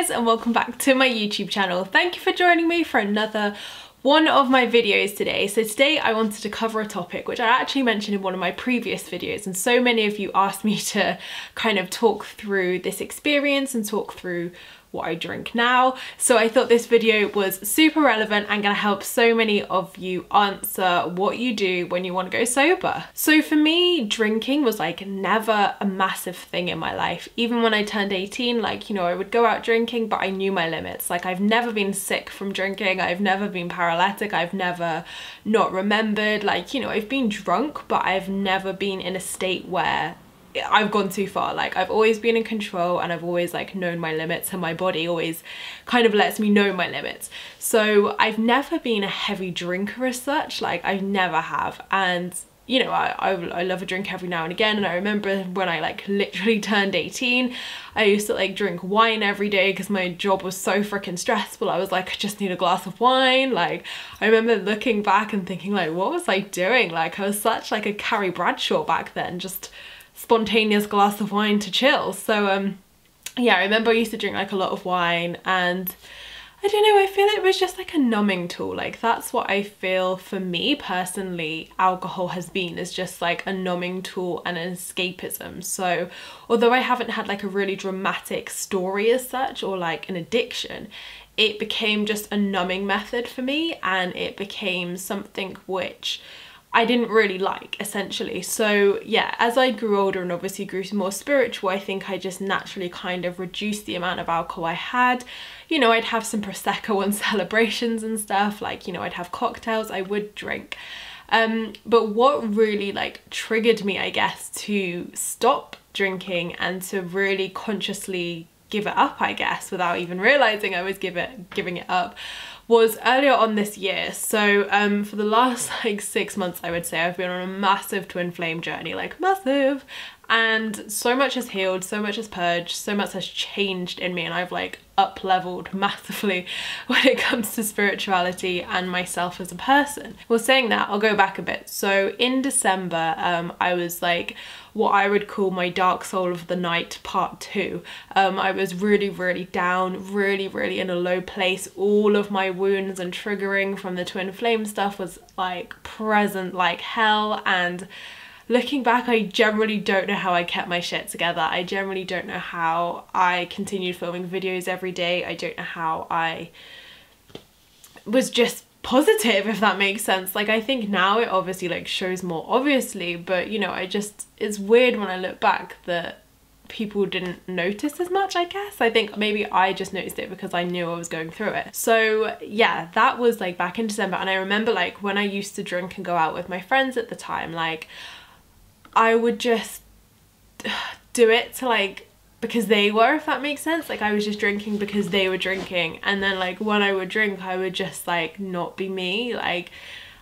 guys, and welcome back to my YouTube channel. Thank you for joining me for another one of my videos today. So today I wanted to cover a topic which I actually mentioned in one of my previous videos, and so many of you asked me to kind of talk through this experience and talk through what I drink now. So I thought this video was super relevant and gonna help so many of you answer what you do when you want to go sober. So for me, drinking was like never a massive thing in my life. Even when I turned 18, like, you know, I would go out drinking, but I knew my limits. Like, I've never been sick from drinking, I've never been paralytic, I've never not remembered. Like, you know, I've been drunk, but I've never been in a state where I've gone too far. Like, I've always been in control and I've always like known my limits, and my body always kind of lets me know my limits. So I've never been a heavy drinker as such, like I never have. And you know, I love a drink every now and again. And I remember when I like literally turned 18, I used to like drink wine every day because my job was so freaking stressful. I was like, I just need a glass of wine. Like, I remember looking back and thinking like, what was I doing? Like, I was such like a Carrie Bradshaw back then, just spontaneous glass of wine to chill. So yeah, I remember I used to drink like a lot of wine, and I don't know, I feel it was just like a numbing tool. Like, that's what I feel for me personally alcohol has been, is just like a numbing tool and an escapism. So although I haven't had like a really dramatic story as such, or like an addiction, it became just a numbing method for me, and it became something which I didn't really like, essentially. So yeah, as I grew older and obviously grew more spiritual, I think I just naturally kind of reduced the amount of alcohol I had. You know, I'd have some Prosecco on celebrations and stuff, like, you know, I'd have cocktails, I would drink. But what really like triggered me, I guess, to stop drinking and to really consciously give it up, I guess, without even realizing I was giving it up, was earlier on this year. So for the last like 6 months, I would say, I've been on a massive twin flame journey, like massive, and so much has healed, so much has purged, so much has changed in me, and I've like up leveled massively when it comes to spirituality and myself as a person. Well, saying that, I'll go back a bit. So in December, I was like what I would call my dark soul of the night part 2. I was really down, really in a low place. All of my wounds and triggering from the twin flame stuff was like present like hell, and looking back, I generally don't know how I kept my shit together. I generally don't know how I continued filming videos every day. I don't know how I was just positive, if that makes sense. Like, I think now it obviously like shows more obviously, but you know, it's weird when I look back that people didn't notice as much, I guess. I think maybe I just noticed it because I knew I was going through it. So yeah, that was like back in December. And I remember like when I used to drink and go out with my friends at the time, like I would just do it to like because they were, if that makes sense. Like, I was just drinking because they were drinking, and then like when I would drink, I would just like not be me. Like,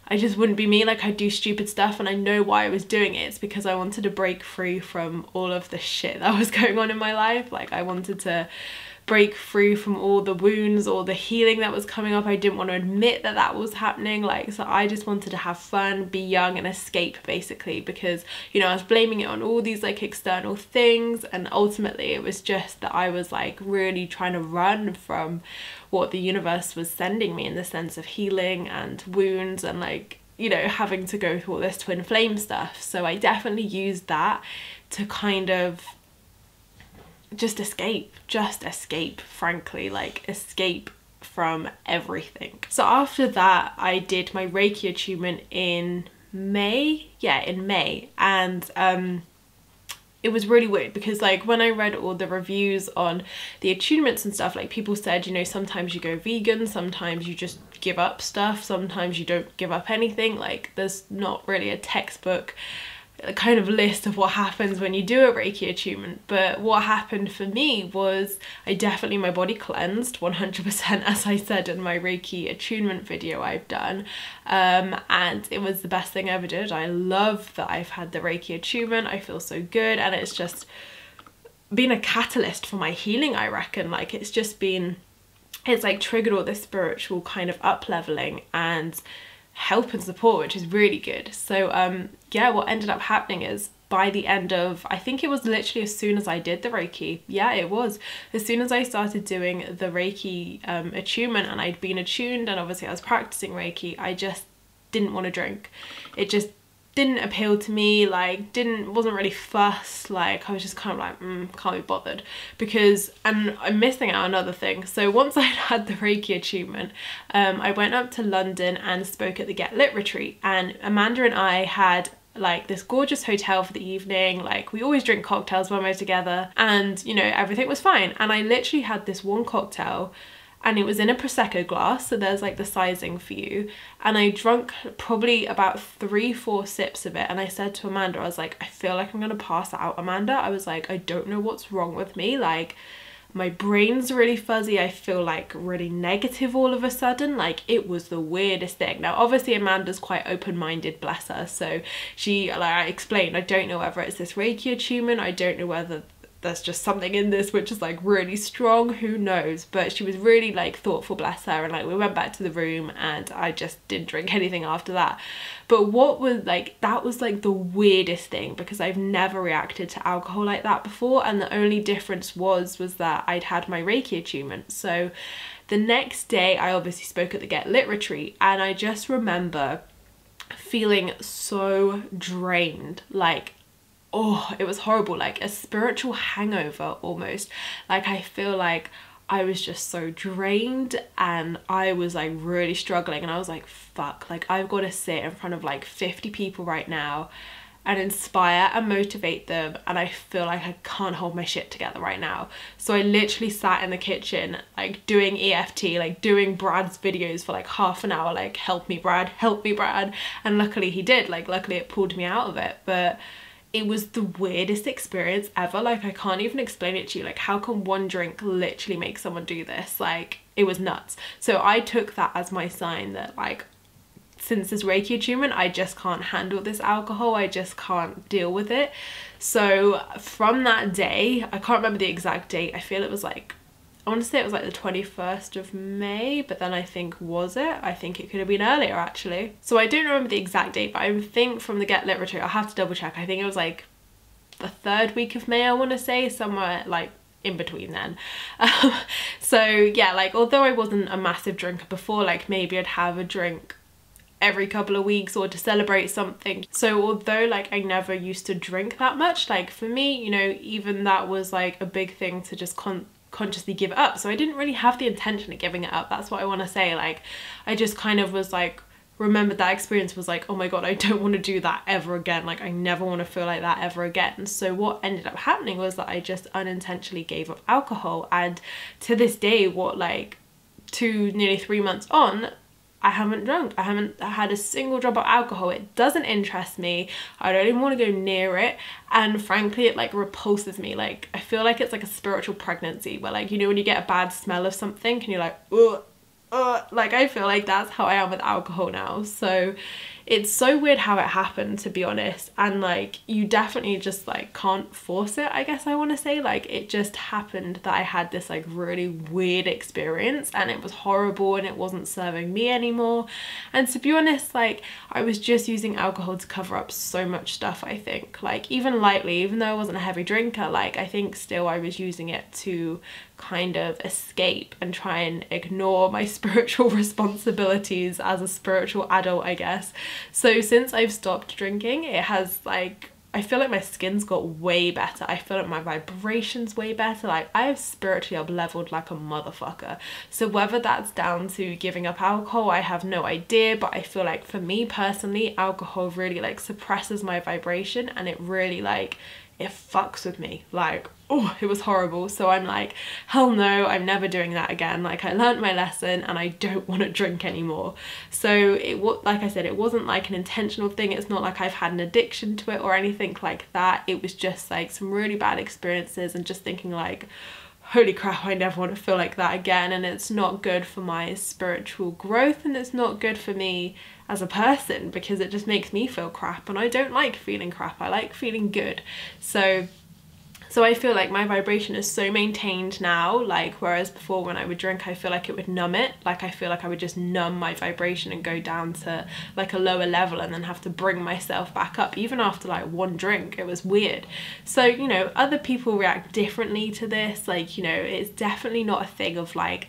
I just wouldn't be me. Like, I'd do stupid stuff, and I know why I was doing it. It's because I wanted to break free from all of the shit that was going on in my life. Like, I wanted to break free from all the wounds or the healing that was coming up. I didn't want to admit that that was happening. Like, so I just wanted to have fun, be young, and escape, basically, because, you know, I was blaming it on all these like external things, and ultimately it was just that I was like really trying to run from what the universe was sending me in the sense of healing and wounds, and like, you know, having to go through all this twin flame stuff. So I definitely used that to kind of just escape, frankly, like escape from everything. So after that, I did my Reiki attunement in May. Yeah, in May. And it was really weird because like when I read all the reviews on the attunements and stuff, like people said, you know, sometimes you go vegan, sometimes you just give up stuff, sometimes you don't give up anything. Like, there's not really a textbook kind of list of what happens when you do a Reiki attunement. But what happened for me was my body cleansed 100%, as I said in my Reiki attunement video I've done, and it was the best thing I ever did. I love that I've had the Reiki attunement. I feel so good, and it's just been a catalyst for my healing, I reckon. Like, it's like triggered all this spiritual kind of up leveling and help and support, which is really good. So yeah, what ended up happening is by the end of, I think it was literally as soon as I did the Reiki. Yeah, it was. As soon as I started doing the Reiki attunement, and I'd been attuned and obviously I was practicing Reiki, I just didn't want to drink. It just didn't appeal to me, like wasn't really fussed. Like I was just kind of like, can't be bothered, because, and I'm missing out on another thing. So once I'd had the Reiki attunement, I went up to London and spoke at the Get Lit retreat, and Amanda and I had like this gorgeous hotel for the evening. Like we always drink cocktails when we're together, and you know, everything was fine. And I literally had this one cocktail, and it was in a Prosecco glass, so there's like the sizing for you, and I drank probably about 3-4 sips of it, and I said to Amanda, I was like, I feel like I'm gonna pass out, Amanda. I was like, I don't know what's wrong with me, like my brain's really fuzzy, I feel like really negative all of a sudden. Like it was the weirdest thing. Now obviously Amanda's quite open-minded, bless her, so she, like I explained, I don't know whether it's this Reiki attunement, I don't know whether there's just something in this which is like really strong, who knows, but she was really like thoughtful, bless her, and like we went back to the room and I just didn't drink anything after that. But what was like, that was like the weirdest thing, because I've never reacted to alcohol like that before, and the only difference was that I'd had my Reiki attunement. So the next day I obviously spoke at the Get Lit retreat, and I just remember feeling so drained, like, oh, it was horrible, like a spiritual hangover almost. Like I feel like I was just so drained, and I was like really struggling, and I was like, fuck, like I've got to sit in front of like 50 people right now and inspire and motivate them, and I feel like I can't hold my shit together right now. So I literally sat in the kitchen like doing EFT, like doing Brad's videos for like half an hour, like help me Brad, and luckily he did, like luckily it pulled me out of it. But it was the weirdest experience ever. Like I can't even explain it to you. Like how can one drink literally make someone do this? Like it was nuts. So I took that as my sign that like, since this Reiki attunement, I just can't handle this alcohol, I just can't deal with it. So from that day, I can't remember the exact date, I feel it was like, I want to say it was like the 21st of May, but then I think, was it? I think it could have been earlier actually. So I don't remember the exact date, but I think from the Get Lit retreat, I'll have to double check, I think it was like the 3rd week of May, I want to say, somewhere like in between then. So yeah, like although I wasn't a massive drinker before, like maybe I'd have a drink every couple of weeks or to celebrate something. So although like I never used to drink that much, like for me, you know, even that was like a big thing to just consciously give it up. So I didn't really have the intention of giving it up, that's what I want to say. Like I just kind of was like, remembered that experience, was like, oh my god, I don't want to do that ever again, like I never want to feel like that ever again. So what ended up happening was that I just unintentionally gave up alcohol, and to this day, what, like nearly 3 months on, I haven't drunk. I haven't had a single drop of alcohol. It doesn't interest me. I don't even want to go near it. And frankly, it like repulses me. Like I feel like it's like a spiritual pregnancy where, like, you know, when you get a bad smell of something and you're like, ugh, like I feel like that's how I am with alcohol now. So it's so weird how it happened, to be honest, and like you definitely just like can't force it, I guess I want to say. Like it just happened that I had this like really weird experience, and it was horrible, and it wasn't serving me anymore. And to be honest, like I was just using alcohol to cover up so much stuff, I think. Like even lightly, even though I wasn't a heavy drinker, like I think still I was using it to kind of escape and try and ignore my spiritual responsibilities as a spiritual adult, I guess. So since I've stopped drinking, it has like, I feel like my skin's got way better. I feel like my vibration's way better. Like I have spiritually up-leveled like a motherfucker. So whether that's down to giving up alcohol, I have no idea, but I feel like for me personally, alcohol really like suppresses my vibration, and it really like, it fucks with me. Like, oh, it was horrible. So I'm like, hell no, I'm never doing that again. Like I learned my lesson and I don't want to drink anymore. So it was, like I said, it wasn't like an intentional thing. It's not like I've had an addiction to it or anything like that. It was just like some really bad experiences and just thinking like, holy crap, I never want to feel like that again. And it's not good for my spiritual growth, and it's not good for me as a person, because it just makes me feel crap, and I don't like feeling crap. I like feeling good. So So I feel like my vibration is so maintained now, like whereas before when I would drink I feel like it would numb it, like I feel like I would just numb my vibration and go down to like a lower level and then have to bring myself back up. Even after like one drink, it was weird. So, you know, other people react differently to this, like, you know, it's definitely not a thing of like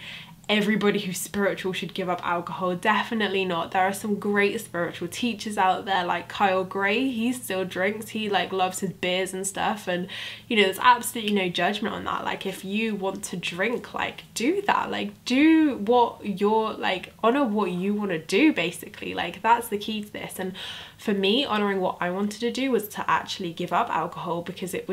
everybody who's spiritual should give up alcohol. Definitely not. There are some great spiritual teachers out there like Kyle Gray. He still drinks, he like loves his beers and stuff, and you know, there's absolutely no judgment on that. Like if you want to drink, like do that, like do what you're like, honor what you want to do basically. Like that's the key to this. And for me, honoring what I wanted to do was to actually give up alcohol, because it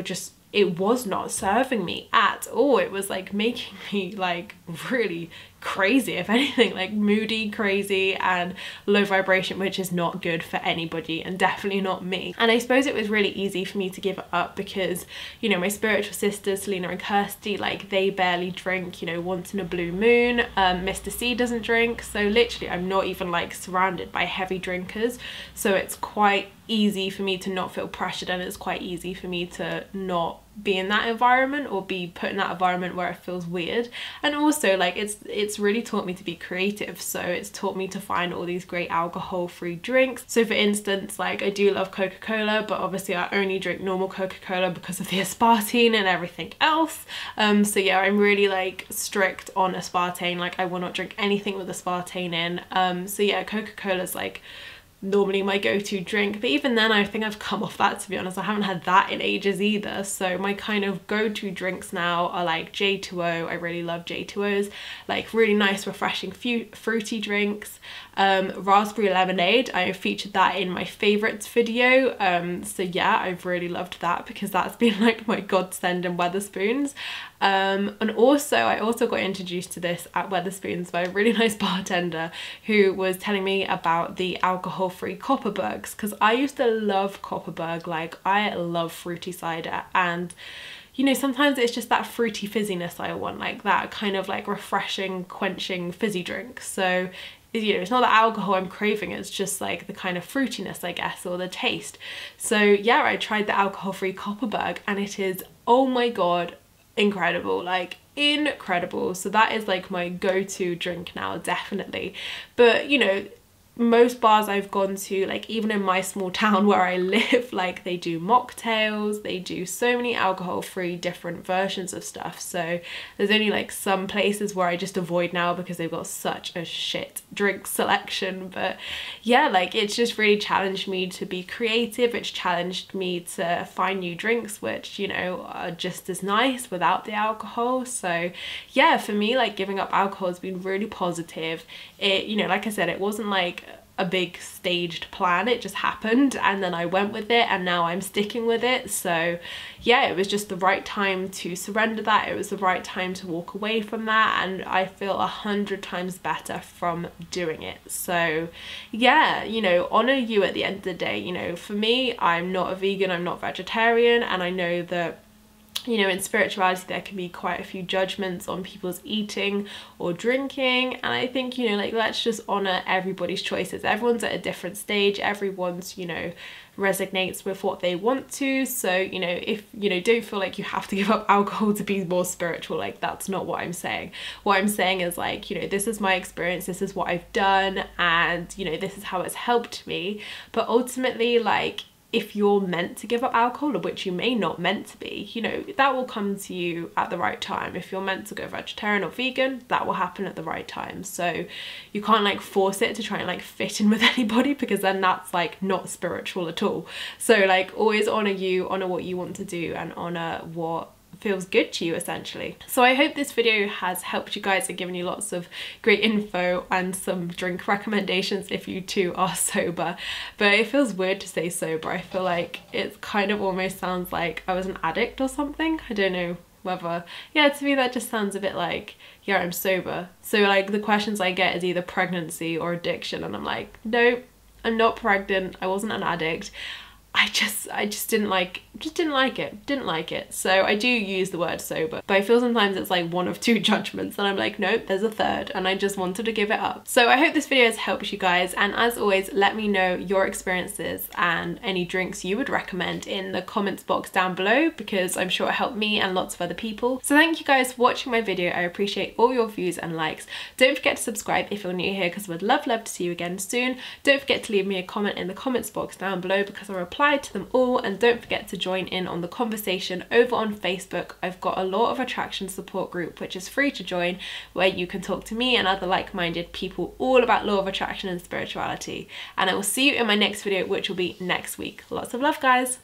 was not serving me at all. It was like making me like really crazy, if anything, like moody, crazy and low vibration, which is not good for anybody and definitely not me. And I suppose it was really easy for me to give it up because, you know, my spiritual sisters Selena and Kirsty, like they barely drink, you know, once in a blue moon. Mr. C doesn't drink, so literally I'm not even like surrounded by heavy drinkers, so it's quite easy for me to not feel pressured, and it's quite easy for me to not be in that environment or be put in that environment where it feels weird. And also like it's really taught me to be creative, so it's taught me to find all these great alcohol-free drinks. So for instance, like I do love Coca-Cola, but obviously I only drink normal Coca-Cola because of the aspartame and everything else. So yeah, I'm really like strict on aspartame, like I will not drink anything with aspartame in. So yeah, Coca-Cola's like normally my go-to drink, but even then I think I've come off that, to be honest. I haven't had that in ages either. So my kind of go-to drinks now are like J2O. I really love J2Os, like really nice refreshing fruity drinks. Raspberry lemonade, I featured that in my favorites video, so yeah, I've really loved that because that's been like my godsend in Wetherspoons. And also I also got introduced to this at Wetherspoons by a really nice bartender who was telling me about the alcohol-free Copperbergs, because I used to love Copperberg, like I love fruity cider, and you know, sometimes it's just that fruity fizziness I want, like that kind of like refreshing, quenching fizzy drink. So you know, it's not the alcohol I'm craving, it's just like the kind of fruitiness, I guess, or the taste. So yeah, I tried the alcohol-free Copperberg and it is, oh my god, incredible, like incredible. So that is like my go-to drink now, definitely. But you know, most bars I've gone to, like even in my small town where I live, like they do mocktails, they do so many alcohol-free different versions of stuff. So there's only like some places where I just avoid now because they've got such a shit drink selection. But yeah, like it's just really challenged me to be creative. It's challenged me to find new drinks which, you know, are just as nice without the alcohol. So yeah, for me, like giving up alcohol has been really positive. It, you know, like I said, it wasn't like a big staged plan, it just happened and then I went with it and now I'm sticking with it. So yeah, it was just the right time to surrender that, it was the right time to walk away from that, and I feel 100 times better from doing it. So yeah, you know, honor you at the end of the day. You know, for me, I'm not a vegan, I'm not vegetarian, and I know that, you know, in spirituality there can be quite a few judgments on people's eating or drinking, and I think, you know, like let's just honor everybody's choices. Everyone's at a different stage, everyone's, you know, resonates with what they want to. So, you know, if, you know, don't feel like you have to give up alcohol to be more spiritual, like that's not what I'm saying. What I'm saying is like, you know, this is my experience, this is what I've done, and you know, this is how it's helped me. But ultimately, like if you're meant to give up alcohol, which you may not meant to be, you know, that will come to you at the right time. If you're meant to go vegetarian or vegan, that will happen at the right time. So you can't like force it to try and like fit in with anybody, because then that's like not spiritual at all. So like always honor you, honor what you want to do, and honor what feels good to you essentially. So I hope this video has helped you guys and given you lots of great info and some drink recommendations if you too are sober. But it feels weird to say sober. I feel like it kind of almost sounds like I was an addict or something. I don't know whether, yeah, to me that just sounds a bit like, yeah, I'm sober. So like the questions I get is either pregnancy or addiction, and I'm like, nope, I'm not pregnant, I wasn't an addict. I just didn't like it. So I do use the word sober, but I feel sometimes it's like one of two judgments and I'm like, nope, there's a third, and I just wanted to give it up. So I hope this video has helped you guys, and as always, let me know your experiences and any drinks you would recommend in the comments box down below, because I'm sure it helped me and lots of other people. So thank you guys for watching my video. I appreciate all your views and likes. Don't forget to subscribe if you're new here, because I would love to see you again soon. Don't forget to leave me a comment in the comments box down below, because I reply to them all, and don't forget to join in on the conversation over on Facebook. I've got a law of attraction support group which is free to join, where you can talk to me and other like-minded people all about law of attraction and spirituality. And I will see you in my next video, which will be next week. Lots of love, guys.